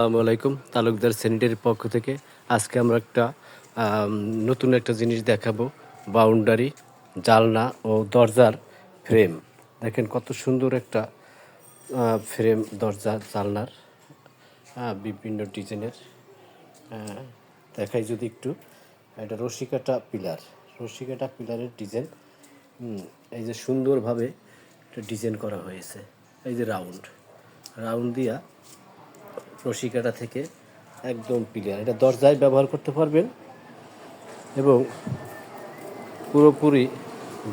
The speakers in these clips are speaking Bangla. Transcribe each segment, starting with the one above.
আসসালামু আলাইকুম। তালুকদার স্যানিটারির পক্ষ থেকে আজকে আমরা একটা নতুন একটা জিনিস দেখাবো। বাউন্ডারি, জালনা ও দরজার ফ্রেম। দেখেন কত সুন্দর একটা ফ্রেম দরজা জালনার, বিভিন্ন ডিজাইনের। দেখাই যদি একটু, এটা রশিকাটা পিলারের ডিজাইন। এই যে সুন্দরভাবে একটা ডিজাইন করা হয়েছে। এই যে রাউন্ড দিয়া রশিকাটা থেকে একদম পিলার, এটা দরজায় ব্যবহার করতে পারবেন এবং পুরোপুরি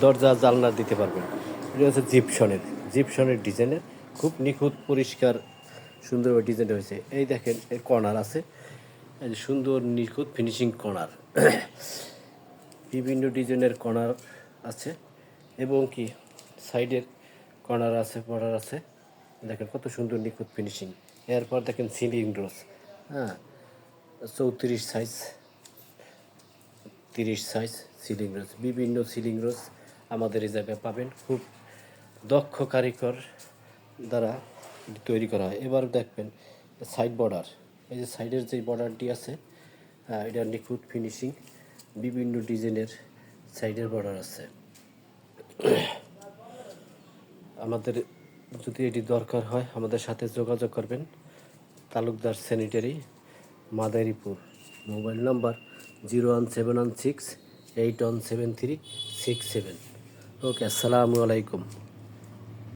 দরজা জানলা দিতে পারবেন। এটা হচ্ছে জিপসনের ডিজাইনের, খুব নিখুঁত পরিষ্কার সুন্দরভাবে ডিজাইন হয়েছে। এই দেখেন এর কর্নার আছে, এই যে সুন্দর নিখুঁত ফিনিশিং কর্নার, বিভিন্ন ডিজাইনের কর্নার আছে এবং কি সাইডের কর্নার আছে, বর্ডার আছে। দেখেন কত সুন্দর নিখুঁত ফিনিশিং। এরপর দেখেন সিলিং রোজ, 34 সাইজ, 30 সাইজ সিলিং রোজ, বিভিন্ন সিলিং রোজ আমাদের এই জায়গায় পাবেন। খুব দক্ষ কারিগর দ্বারা তৈরি করা হয়। এবার দেখবেন সাইড বর্ডার, এই যে সাইডের যে বর্ডারটি আছে, এটা নিখুঁত ফিনিশিং, বিভিন্ন ডিজাইনের সাইডের বর্ডার আছে। আমাদের যদি এটি দরকার হয় আমাদের সাথে যোগাযোগ করবেন। Talukdar sanitary, Madaripur. Mobile number 01716 817367। ওকে, আসসালামু আলাইকুম।